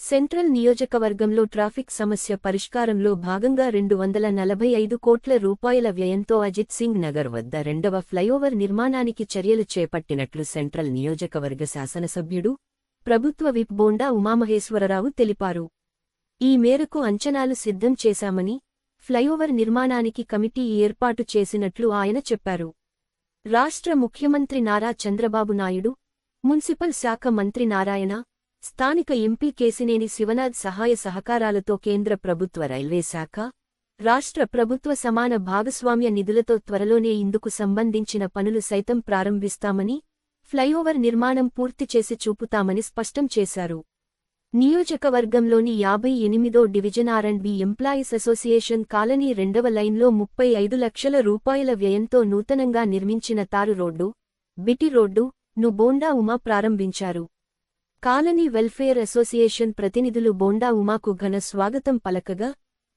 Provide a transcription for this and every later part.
Central నియోజకవర్గంలో traffic సమస్య పరిష్కారంలో భాగంగా 245 కోట్ల రూపాయల వ్యయంతో అజిత్ సింగ్ నగర్ వద్ద రెండవ ఫ్లైఓవర్ నిర్మాణానికి చర్యలు చేపట్టినట్లు సెంట్రల్ నియోజకవర్గ శాసనసభ్యుడు, ప్రభుత్వ విప్ బోండా ఉమామహేశ్వరరావు తెలిపారు. ఈ మేరకు అంచనాలు సిద్ధం చేశామని, ఫ్లైఓవర్ నిర్మాణానికి కమిటీ ఏర్పాటు చేసినట్లు ఆయన చెప్పారు. రాష్ట్ర ముఖ్యమంత్రి నారా చంద్రబాబు నాయుడు, మున్సిపల్ శాఖ మంత్రి నారాయణ, స్థానిక ఎంపీ కేశినేని శివనాథ్ సహాయ సహకారాలతో కేంద్ర ప్రభుత్వ రైల్వే శాఖ, రాష్ట్ర ప్రభుత్వ సమాన భాగస్వామ్య నిధులతో త్వరలోనే ఇందుకు సంబంధించిన పనులు సైతం ప్రారంభిస్తామని, ఫ్లైఓవర్ నిర్మాణం పూర్తి చేసి చూపుతామని స్పష్టం చేశారు. నియోజకవర్గంలోని 58వ division R&B employees association colony రెండవ లైన్లో 35 లక్షల రూపాయల వ్యయంతో నూతనంగా నిర్మించిన తారు రోడ్డు, బిటి రోడ్డు ను బోండా ఉమా ప్రారంభించారు. కాలనీ వెల్ఫేర్ అసోసియేషన్ ప్రతినిధులు బోండా ఉమాకు ఘన స్వాగతం పలకగా,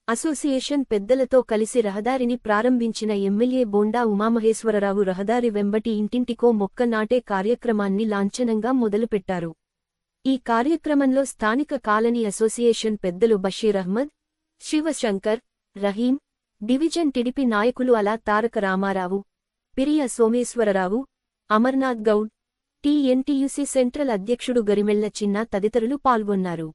అసోసియేషన్ పెద్దలతో కలిసి రహదారిని ప్రారంభించిన ఎమ్మెల్యే బోండా ఉమామహేశ్వరరావు రహదారి వెంబటి ఇంటింటికో మొక్క నాటే కార్యక్రమాన్ని లాంఛనంగా మొదలుపెట్టారు. ఈ కార్యక్రమంలో స్థానిక కాలనీ అసోసియేషన్ పెద్దలు బషీర్ అహ్మద్, శివశంకర్, రహీం, డివిజన్ టిడిపి నాయకులు అలా తారక రామారావు, పిరియ సోమేశ్వరరావు, అమర్నాథ్ గౌడ్, టీఎన్టీయూసీ సెంట్రల్ అధ్యక్షుడు గరిమెళ్ల చిన్న తదితరులు పాల్గొన్నారు.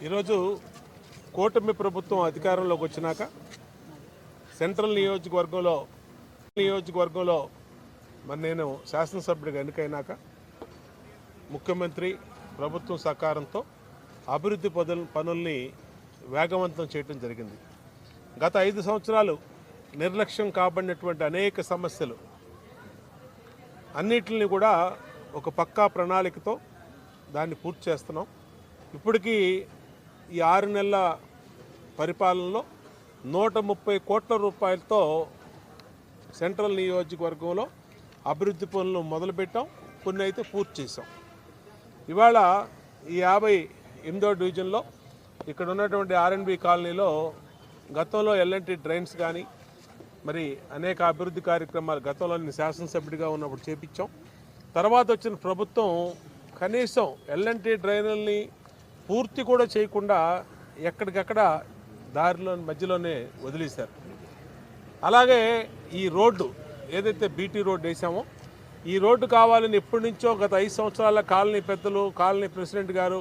ఈరోజు కూటమి ప్రభుత్వం అధికారంలోకి వచ్చినాక సెంట్రల్ నియోజకవర్గంలో మరి నేను శాసనసభ్యుడిగా ఎన్నికైనాక ముఖ్యమంత్రి ప్రభుత్వం సహకారంతో అభివృద్ధి పనుల్ని వేగవంతం చేయడం జరిగింది. గత 5 సంవత్సరాలు నిర్లక్ష్యం కాబడినటువంటి అనేక సమస్యలు అన్నిటిని కూడా ఒక పక్కా ప్రణాళికతో దాన్ని పూర్తి చేస్తున్నాం. ఇప్పటికీ ఈ 6 నెలల పరిపాలనలో 130 కోట్ల రూపాయలతో సెంట్రల్ నియోజకవర్గంలో అభివృద్ధి పనులు మొదలుపెట్టాం, కొన్ని అయితే పూర్తి చేసాం. ఇవాళ ఈ 58వ డివిజన్లో ఇక్కడ ఉన్నటువంటి R&B కాలనీలో గతంలో ఎల్ఎన్టీ డ్రైన్స్ కానీ మరి అనేక అభివృద్ధి కార్యక్రమాలు గతంలో నేను శాసనసభ్యుడిగా ఉన్నప్పుడు చేపించాం. తర్వాత వచ్చిన ప్రభుత్వం కనీసం ఎల్ఎన్టీ డ్రైన్లని పూర్తి కూడా చేయకుండా ఎక్కడికక్కడ దారిలో మధ్యలోనే వదిలేశారు. అలాగే ఈ రోడ్డు ఏదైతే బీటీ రోడ్డు వేసామో ఈ రోడ్డు కావాలని ఎప్పటి నుంచో గత 5 సంవత్సరాల కాలనీ పెద్దలు, కాలనీ ప్రెసిడెంట్ గారు,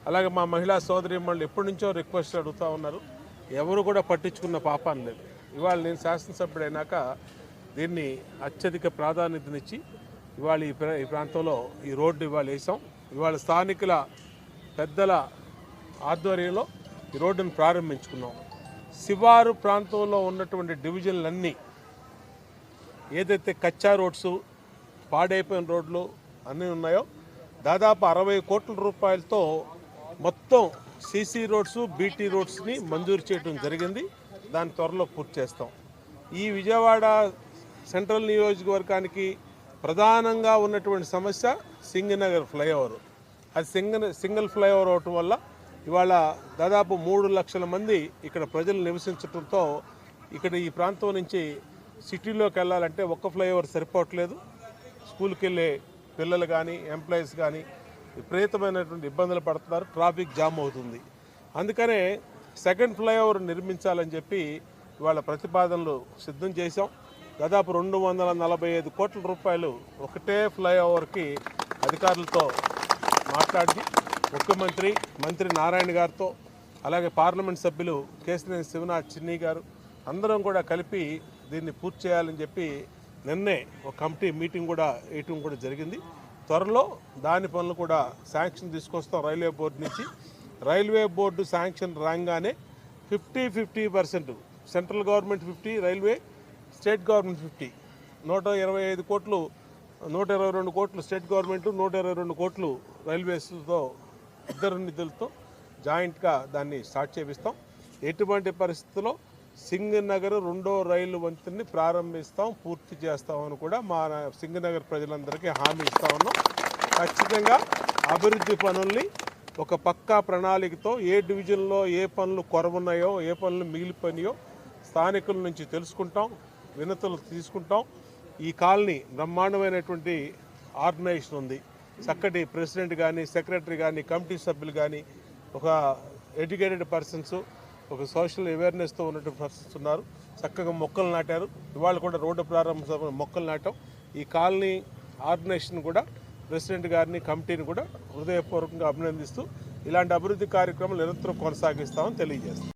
అలాగే మా మహిళా సోదరీమణులు ఎప్పటి నుంచో రిక్వెస్ట్ అడుగుతూ ఉన్నారు. ఎవరు కూడా పట్టించుకున్న పాపాన్ని లేదు. ఇవాళ నేను శాసనసభ్యుడైనాక దీన్ని అత్యధిక ప్రాధాన్యతనిచ్చి ఇవాళ ఈ ప్రాంతంలో ఈ రోడ్డు ఇవాళ వేసాం. ఇవాళ స్థానికుల పెద్దల ఆధ్వర్యంలో ఈ రోడ్డును ప్రారంభించుకున్నాం. శివారు ప్రాంతంలో ఉన్నటువంటి డివిజన్లన్నీ ఏదైతే కచ్చా రోడ్స్, పాడైపోయిన రోడ్లు అన్నీ ఉన్నాయో దాదాపు 60 కోట్ల రూపాయలతో మొత్తం సీసీ రోడ్స్, బీటీ రోడ్స్ని మంజూరు చేయడం జరిగింది. దాన్ని త్వరలో పూర్తి చేస్తాం. ఈ విజయవాడ సెంట్రల్ నియోజకవర్గానికి ప్రధానంగా ఉన్నటువంటి సమస్య సింగనగర్ ఫ్లైఓవర్. అది సింగిల్ ఫ్లైఓవర్ అవటం వల్ల ఇవాళ దాదాపు 3 లక్షల మంది ఇక్కడ ప్రజలు నివసించడంతో ఇక్కడ ఈ ప్రాంతం నుంచి సిటీలోకి వెళ్ళాలంటే ఒక్క ఫ్లైఓవర్ సరిపోవట్లేదు. స్కూల్కి వెళ్ళే పిల్లలు కానీ ఎంప్లాయీస్ కానీ విపరీతమైనటువంటి ఇబ్బందులు పడుతున్నారు. ట్రాఫిక్ జామ్ అవుతుంది. అందుకనే సెకండ్ ఫ్లైఓవర్ నిర్మించాలని చెప్పి ఇవాళ ప్రతిపాదనలు సిద్ధం చేశాం. దాదాపు 245 కోట్ల రూపాయలు ఒకటే ఫ్లైఓవర్కి అధికారులతో మాట్లాడి ముఖ్యమంత్రి, మంత్రి నారాయణ గారితో, అలాగే పార్లమెంట్ సభ్యులు కేశినేని శివనాథ్ చిన్ని గారు అందరం కూడా కలిపి దీన్ని పూర్తి చేయాలని చెప్పి నిన్నే ఒక కమిటీ మీటింగ్ కూడా వేయటం కూడా జరిగింది. త్వరలో దాని పనులు కూడా శాంక్షన్ తీసుకొస్తాం రైల్వే బోర్డు నుంచి. రైల్వే బోర్డు శాంక్షన్ రాగానే 50-50% central government 50, railway state government 50, 125 కోట్లు 122 కోట్లు స్టేట్ గవర్నమెంట్, 122 కోట్లు రైల్వేస్తో ఇద్దరు నిధులతో జాయింట్గా దాన్ని స్టార్ట్ చేపిస్తాం. ఎటువంటి పరిస్థితుల్లో సింగనగర్ 2వ రైలు వంతెనని ప్రారంభిస్తాం, పూర్తి చేస్తామని కూడా మా సింగనగర్ ప్రజలందరికీ హామీ ఇస్తా ఉన్నాం. ఖచ్చితంగా అభివృద్ధి పనుల్ని ఒక పక్కా ప్రణాళికతో ఏ డివిజన్లో ఏ పనులు కొరవున్నాయో, ఏ పనులు మిగిలిపోయినాయో స్థానికుల నుంచి తెలుసుకుంటాం, వినతులు తీసుకుంటాం. ఈ కాలనీ బ్రహ్మాండమైనటువంటి ఆర్గనైజేషన్ ఉంది. చక్కటి ప్రెసిడెంట్ కానీ, సెక్రటరీ కానీ, కమిటీ సభ్యులు కానీ, ఒక ఎడ్యుకేటెడ్ పర్సన్స్, ఒక సోషల్ అవేర్నెస్తో ఉన్నటువంటి పర్సన్స్ ఉన్నారు. చక్కగా మొక్కలు నాటారు. ఇవాళ కూడా రోడ్డు ప్రారంభ సభ మొక్కలు నాటాం. ఈ కాలనీ ఆర్గనైజేషన్ కూడా, ప్రెసిడెంట్ గారిని, కమిటీని కూడా హృదయపూర్వకంగా అభినందిస్తూ ఇలాంటి అభివృద్ధి కార్యక్రమాలు నిరంతరం కొనసాగిస్తామని తెలియజేస్తాం.